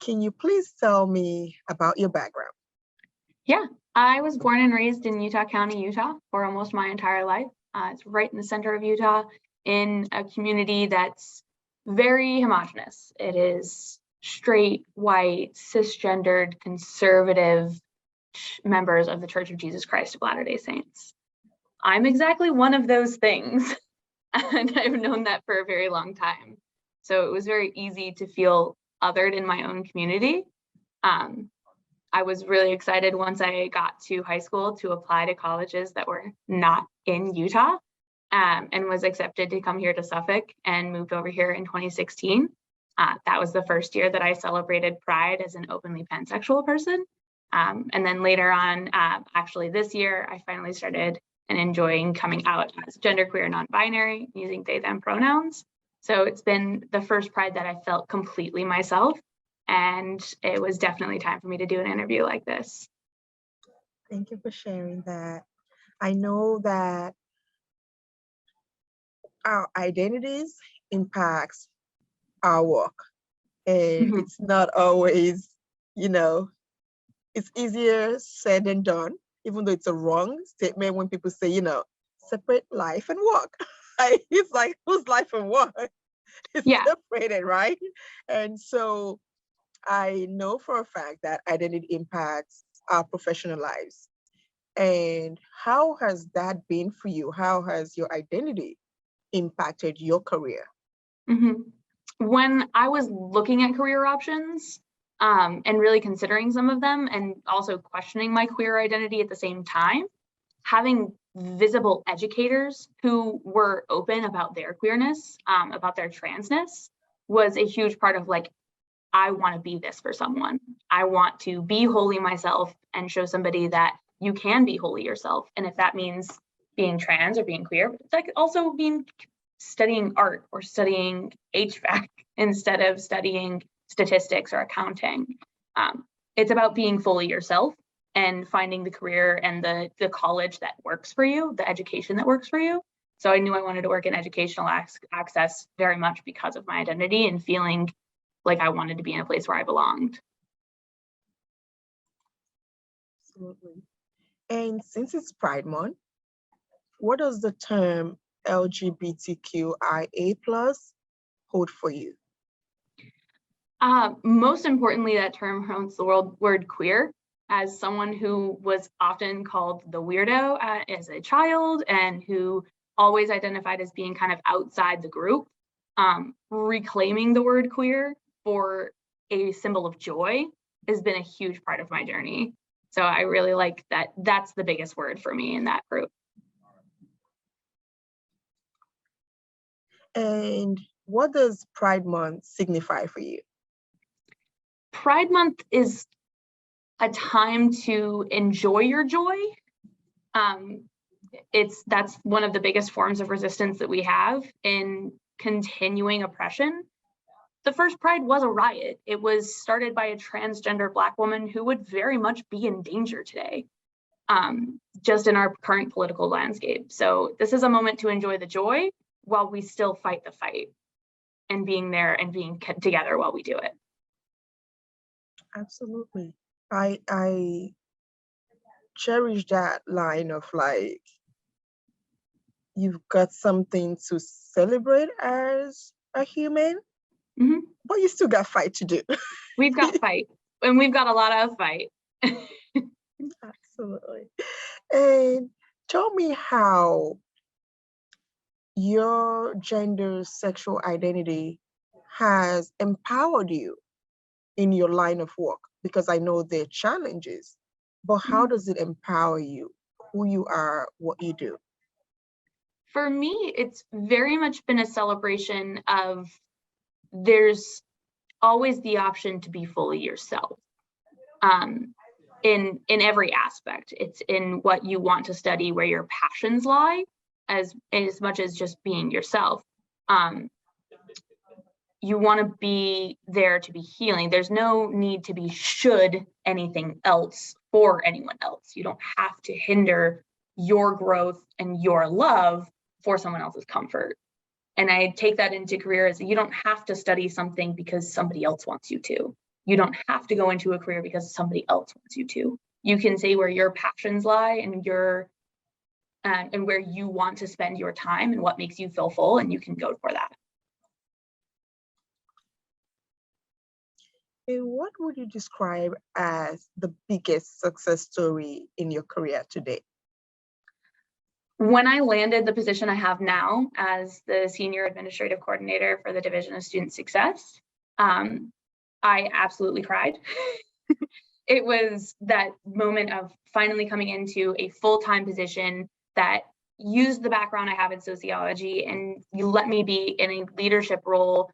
Can you please tell me about your background? Yeah, I was born and raised in Utah County, Utah, for almost my entire life. It's right in the center of Utah, in a community that's very homogenous. It is straight, white, cisgendered, conservative members of the Church of Jesus Christ of Latter-day Saints. I'm exactly one of those things, and I've known that for a very long time. So it was very easy to feel othered in my own community. I was really excited once I got to high school to apply to colleges that were not in Utah, and was accepted to come here to Suffolk and moved over here in 2016. That was the first year that I celebrated Pride as an openly pansexual person. And then later on, actually this year, I finally started and enjoying coming out as genderqueer non-binary, using they, them pronouns. So it's been the first Pride that I felt completely myself. And it was definitely time for me to do an interview like this. Thank you for sharing that. I know that our identities impacts our work, and it's not always, it's easier said than done, even though it's a wrong statement when people say, separate life and work. It's like, whose life and work? It's separated, right? And so I know for a fact that identity impacts our professional lives. And how has that been for you? How has your identity impacted your career? When I was looking at career options and really considering some of them, and also questioning my queer identity at the same time, having visible educators who were open about their queerness, about their transness, was a huge part of like, I want to be this for someone. I want to be wholly myself and show somebody that you can be wholly yourself. And if that means being trans or being queer, it's like also studying art or studying HVAC instead of studying statistics or accounting. It's about being fully yourself and finding the career and the college that works for you, the education that works for you. So I knew I wanted to work in educational access very much because of my identity and feeling like I wanted to be in a place where I belonged. Absolutely. And since it's Pride Month, what does the term LGBTQIA+ hold for you? Most importantly, that term holds the word queer. As someone who was often called the weirdo as a child and who always identified as being kind of outside the group, reclaiming the word queer for a symbol of joy has been a huge part of my journey. So I really like that. That's the biggest word for me in that group. And what does Pride Month signify for you? Pride Month is a time to enjoy your joy. That's one of the biggest forms of resistance that we have in continuing oppression. The first Pride was a riot. It was started by a transgender Black woman who would very much be in danger today, just in our current political landscape. So this is a moment to enjoy the joy while we still fight the fight, and being there and being together while we do it. Absolutely. I cherish that line of like, you've got something to celebrate as a human, but you still got fight to do. We've got fight, and we've got a lot of fight. Absolutely. And tell me how your gender sexual identity has empowered you in your line of work, because I know there are challenges, but how does it empower you, who you are, what you do? For me, it's very much been a celebration of there's always the option to be fully yourself. In every aspect, it's in what you want to study, where your passions lie, as much as just being yourself. You want to be there to be healing. There's no need to be should anything else for anyone else. You don't have to hinder your growth and your love for someone else's comfort. And I take that into career as you don't have to study something because somebody else wants you to. You don't have to go into a career because somebody else wants you to. You can say where your passions lie and and where you want to spend your time and what makes you feel full, and you can go for that. And what would you describe as the biggest success story in your career today? When I landed the position I have now as the Senior Administrative Coordinator for the Division of Student Success, I absolutely cried. It was that moment of finally coming into a full-time position that used the background I have in sociology, and you let me be in a leadership role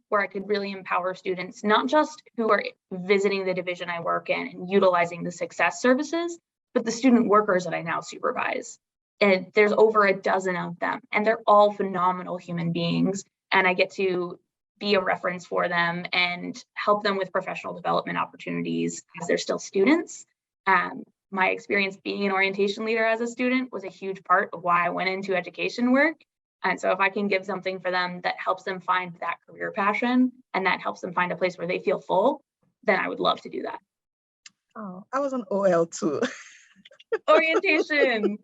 where I could really empower students, not just who are visiting the division I work in and utilizing the success services, but the student workers that I now supervise. And there's over a dozen of them, and they're all phenomenal human beings. And I get to be a reference for them and help them with professional development opportunities as they're still students. My experience being an orientation leader as a student was a huge part of why I went into education work. And so if I can give something for them that helps them find that career passion and that helps them find a place where they feel full, then I would love to do that. Oh, I was on OL too. Orientation.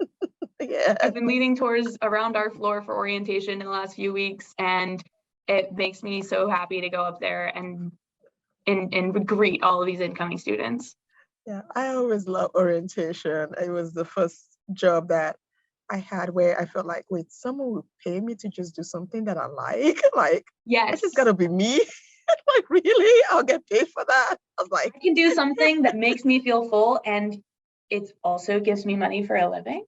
Yeah. I've been leading tours around our floor for orientation in the last few weeks, and it makes me so happy to go up there and greet all of these incoming students. Yeah, I always love orientation. It was the first job that I had where I felt like, wait, someone will pay me to just do something that I like. Like, yes, it's just gotta be me. Like, really? I'll get paid for that? I was like, I can do something that makes me feel full, and it also gives me money for a living.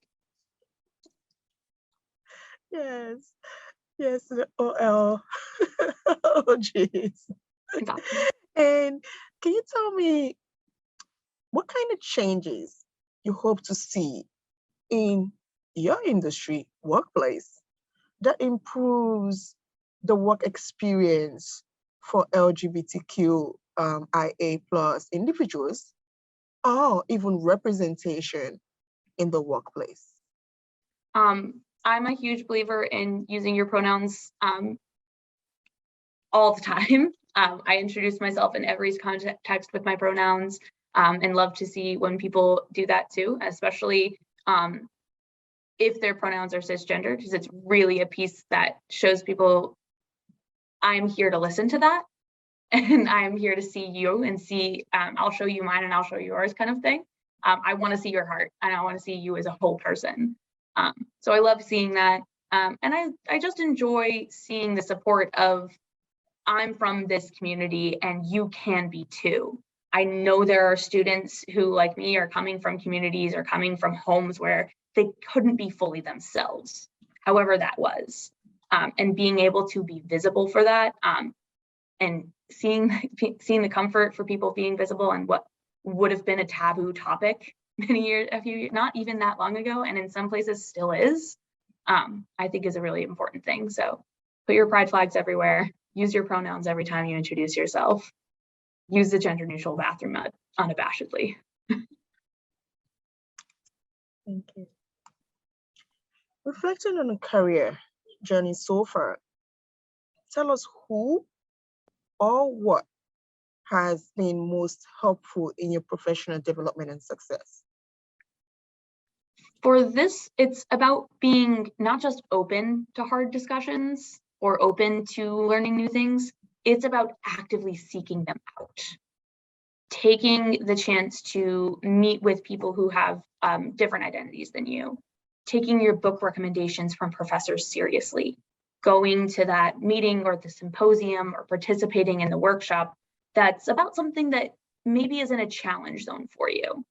Yes, yes, the OL. Oh, geez. And can you tell me what kind of changes you hope to see in your industry, workplace, that improves the work experience for LGBTQ IA plus individuals, or even representation in the workplace? I'm a huge believer in using your pronouns all the time. I introduce myself in every context with my pronouns, and love to see when people do that too, especially if their pronouns are cisgender, because it's really a piece that shows people I'm here to listen to that, and I'm here to see you and see, I'll show you mine and I'll show you yours kind of thing. I want to see your heart and I want to see you as a whole person. So I love seeing that. And I just enjoy seeing the support of, I'm from this community and you can be too. I know there are students who, like me, are coming from communities or coming from homes where they couldn't be fully themselves, however that was. And being able to be visible for that, and seeing the comfort for people being visible and what would have been a taboo topic a few years, not even that long ago, and in some places still is, I think is a really important thing. So put your pride flags everywhere, use your pronouns every time you introduce yourself, use the gender neutral bathroom unabashedly. Thank you. Reflecting on a career journey so far, tell us who or what has been most helpful in your professional development and success? For this, it's about being not just open to hard discussions or open to learning new things, it's about actively seeking them out. Taking the chance to meet with people who have different identities than you, taking your book recommendations from professors seriously, going to that meeting or the symposium or participating in the workshop that's about something that maybe isn't a challenge zone for you.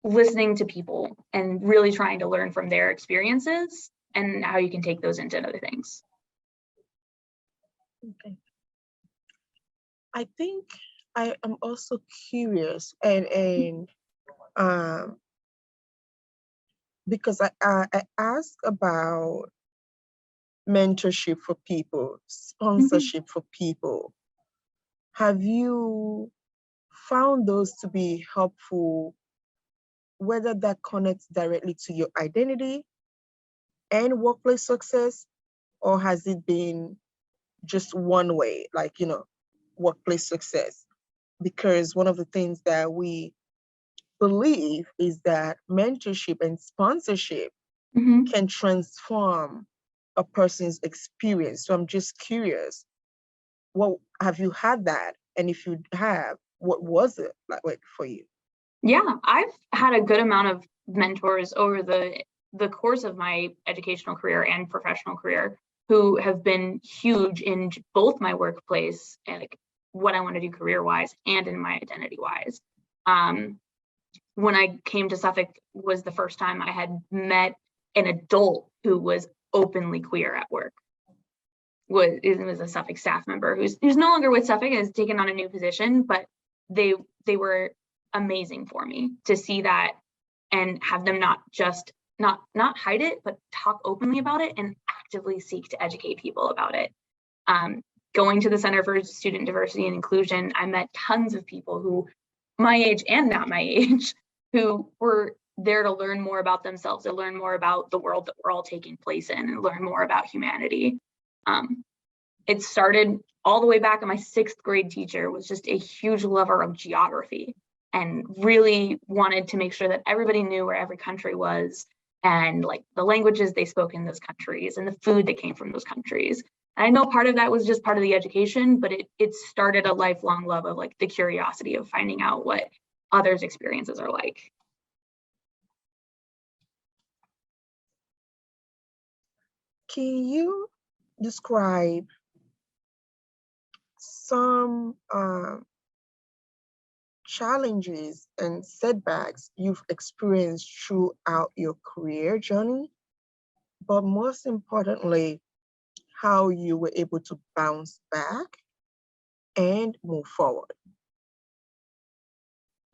Listening to people and really trying to learn from their experiences and how you can take those into other things. Okay. I think I am also curious and because I asked about mentorship for people, sponsorship for people. Have you found those to be helpful, whether that connects directly to your identity and workplace success, or has it been just one way, like, workplace success, because one of the things that we believe is that mentorship and sponsorship can transform a person's experience. So I'm just curious, what have you had that? And if you have, what was it like for you? Yeah, I've had a good amount of mentors over the course of my educational career and professional career who have been huge in both my workplace and like what I want to do career-wise and in my identity-wise. When I came to Suffolk was the first time I had met an adult who was openly queer at work. It was a Suffolk staff member who's no longer with Suffolk and has taken on a new position, but they were amazing for me to see that and have them not just not hide it, but talk openly about it and actively seek to educate people about it. Going to the Center for Student Diversity and Inclusion, I met tons of people who, my age and not my age, who were there to learn more about themselves, to learn more about the world that we're all taking place in, and learn more about humanity. It started all the way back. My 6th grade teacher was just a huge lover of geography and really wanted to make sure that everybody knew where every country was and like the languages they spoke in those countries and the food that came from those countries. And I know part of that was just part of the education, but it started a lifelong love of like the curiosity of finding out what others' experiences are like. Can you describe some challenges and setbacks you've experienced throughout your career journey, but most importantly, how you were able to bounce back and move forward?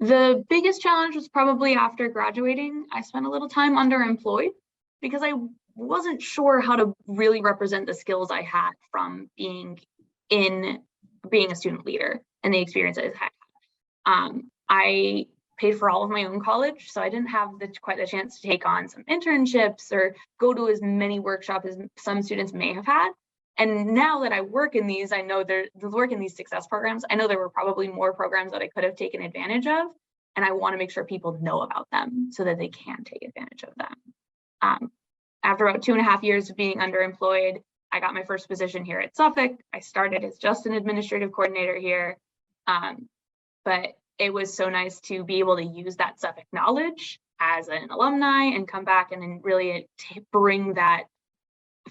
The biggest challenge was probably after graduating. I spent a little time underemployed because I wasn't sure how to really represent the skills I had from being a student leader and the experience I had. I paid for all of my own college, so I didn't have quite the chance to take on some internships or go to as many workshops as some students may have had. And now that I work in these, I know work in these success programs, I know there were probably more programs that I could have taken advantage of, and I want to make sure people know about them so that they can take advantage of them. After about 2.5 years of being underemployed, I got my first position here at Suffolk. I started as just an administrative coordinator here, but it was so nice to be able to use that Suffolk knowledge as an alumni and come back and then really bring that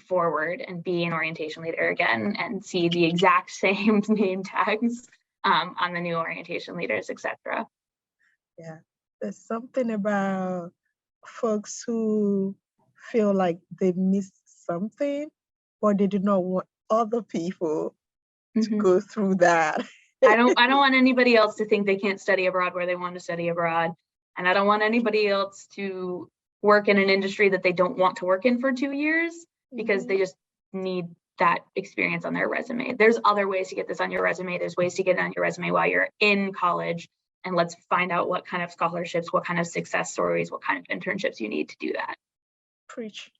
forward and be an orientation leader again and see the exact same name tags on the new orientation leaders, etc. Yeah, there's something about folks who feel like they missed something, or they do not want other people to go through that. I don't want anybody else to think they can't study abroad where they want to study abroad. And I don't want anybody else to work in an industry that they don't want to work in for 2 years because they just need that experience on their resume. There's other ways to get this on your resume. There's ways to get it on your resume while you're in college. And let's find out what kind of scholarships, what kind of success stories, what kind of internships you need to do that. Preach.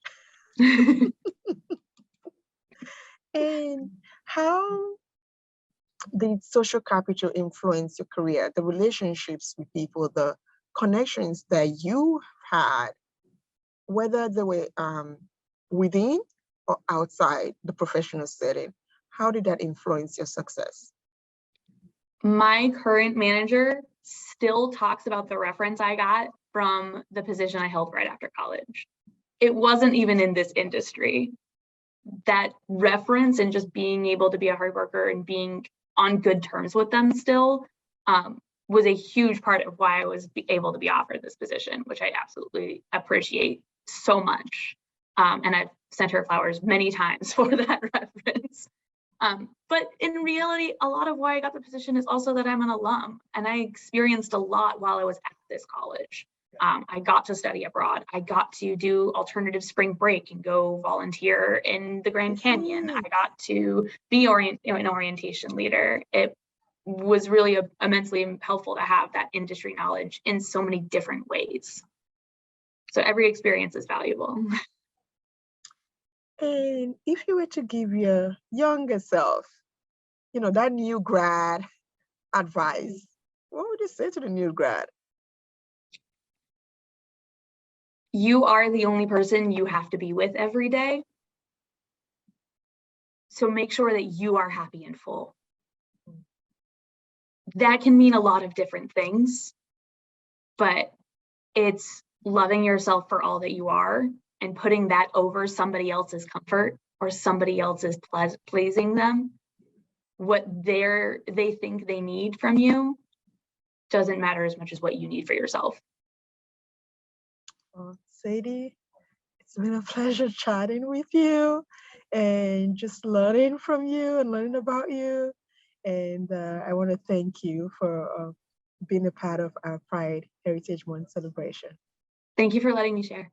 And how did social capital influence your career, the relationships with people, the connections that you had, whether they were within or outside the professional setting? How did that influence your success? My current manager still talks about the reference I got from the position I held right after college. It wasn't even in this industry. That reference and just being able to be a hard worker and being on good terms with them still was a huge part of why I was able to be offered this position, which I absolutely appreciate so much. And I've sent her flowers many times for that reference. But in reality, a lot of why I got the position is also that I'm an alum and I experienced a lot while I was at this college. I got to study abroad. I got to do alternative spring break and go volunteer in the Grand Canyon. I got to be an orientation leader. It was really immensely helpful to have that industry knowledge in so many different ways. So every experience is valuable. And if you were to give your younger self that new grad advice, what would you say to the new grad? You are the only person you have to be with every day. So make sure that you are happy and full. That can mean a lot of different things, but it's loving yourself for all that you are and putting that over somebody else's comfort or somebody else's pleasing them. What they think they need from you doesn't matter as much as what you need for yourself. Well, Sadie, it's been a pleasure chatting with you and just learning from you and learning about you. And I want to thank you for being a part of our Pride Heritage Month celebration. Thank you for letting me share.